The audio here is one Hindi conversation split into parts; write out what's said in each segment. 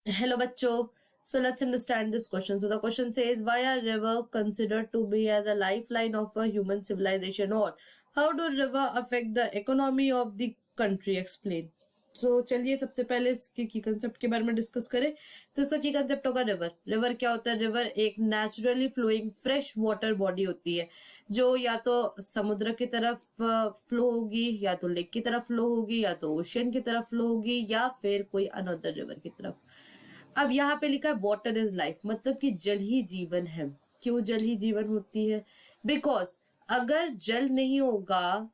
Hello, bachcho. So let's understand this question. So the question says, why are river considered to be as a lifeline of a human civilization, or how do river affect the economy of the country? Explain. So चलिए सबसे पहले इसके की कंसेप्ट के बारे में डिस्कस करें। तो इसका की कंसेप्ट होगा रिवर। रिवर क्या होता है? रिवर एक naturally flowing fresh water body होती है जो या तो समुद्र की तरफ फ्लो होगी, या तो लेक की तरफ फ्लो होगी, या तो ओशियन की तरफ फ्लो होगी, या फिर कोई अनदर रिवर की तरफ। अब यहाँ पे लिखा है वाटर इज लाइफ, मतलब कि जल ही जीवन है। क्यों जल ही जीवन होती है? बिकॉज अगर जल नहीं होगा,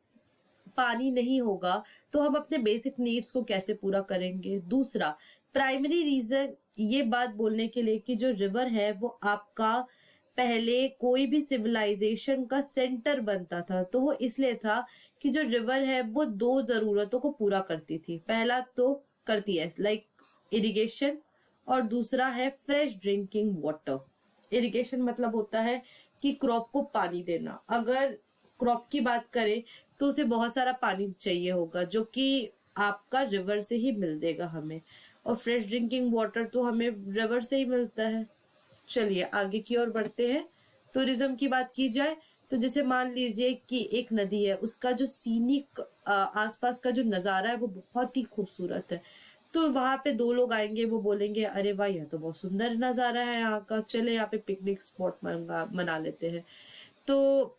पानी नहीं होगा, तो हम अपने बेसिक नीड्स को कैसे पूरा करेंगे? दूसरा प्राइमरी रीजन ये बात बोलने के लिए कि जो रिवर है वो आपका पहले कोई भी सिविलाइजेशन का सेंटर बनता था, तो वो इसलिए था कि जो रिवर है वो दो जरूरतों को पूरा करती थी। पहला तो करती है लाइक इरिगेशन, और दूसरा है फ्रेश ड्रिंकिंग वाटर। इरिगेशन मतलब होता है कि क्रॉप को पानी देना। अगर क्रॉप की बात करें तो उसे बहुत सारा पानी चाहिए होगा, जो कि आपका रिवर से ही मिल देगा हमें। और फ्रेश ड्रिंकिंग वाटर तो हमें रिवर से ही मिलता है। चलिए आगे की ओर बढ़ते हैं। टूरिज्म की बात की जाए तो जैसे मान लीजिए कि एक नदी है, उसका जो सीनिक आसपास का जो नजारा है वो बहुत ही खूबसूरत है, तो वहां पे दो लोग आएंगे, वो बोलेंगे अरे वाह यह तो बहुत सुंदर नजारा है यहाँ का, चले यहाँ पे पिकनिक स्पॉट मना लेते हैं। तो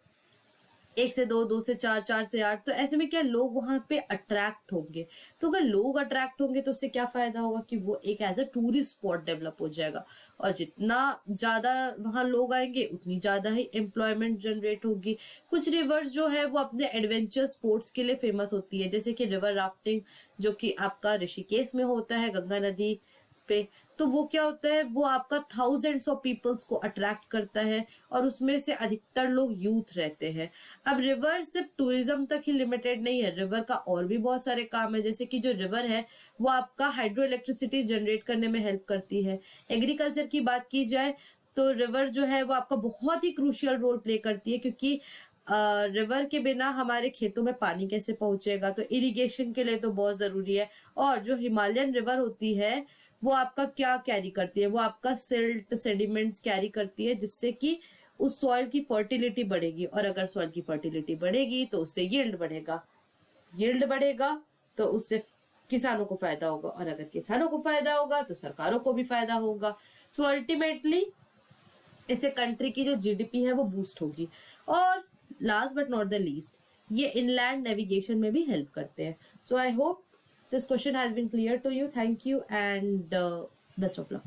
एक से दो, दो से चार, चार से आठ, तो ऐसे में क्या लोग वहां पे अट्रैक्ट होंगे। तो अगर लोग अट्रैक्ट होंगे तो उससे क्या फायदा होगा कि वो एक as a tourist spot develop हो जाएगा, और जितना ज्यादा वहां लोग आएंगे उतनी ज्यादा ही एम्प्लॉयमेंट जनरेट होगी। कुछ रिवर्स जो है वो अपने एडवेंचर स्पोर्ट्स के लिए फेमस होती है, जैसे कि रिवर राफ्टिंग, जो कि आपका ऋषिकेश में होता है गंगा नदी पे। तो वो क्या होता है, वो आपका थाउजेंड्स ऑफ पीपल्स को अट्रैक्ट करता है, और उसमें से अधिकतर लोग यूथ रहते हैं। अब रिवर सिर्फ टूरिज्म तक ही लिमिटेड नहीं है, रिवर का और भी बहुत सारे काम है। जैसे कि जो रिवर है वो आपका हाइड्रो इलेक्ट्रिसिटी जनरेट करने में हेल्प करती है। एग्रीकल्चर की बात की जाए तो रिवर जो है वो आपका बहुत ही क्रूशियल रोल प्ले करती है, क्योंकि रिवर के बिना हमारे खेतों में पानी कैसे पहुंचेगा, तो इरिगेशन के लिए तो बहुत जरूरी है। और जो हिमालयन रिवर होती है वो आपका क्या कैरी करती है, वो आपका सिल्ट सेडिमेंट्स कैरी करती है, जिससे कि उस सॉइल की फर्टिलिटी बढ़ेगी, और अगर सॉइल की फर्टिलिटी बढ़ेगी तो उससे यील्ड बढ़ेगा, यील्ड बढ़ेगा तो उससे किसानों को फायदा होगा, और अगर किसानों को फायदा होगा तो सरकारों को भी फायदा होगा। सो अल्टीमेटली इससे कंट्री की जो जीडीपी है वो बूस्ट होगी। और last but not the least, ये इनलैंड नेविगेशन में भी हेल्प करते हैं। So I hope this question has been clear to you. Thank you and best of luck.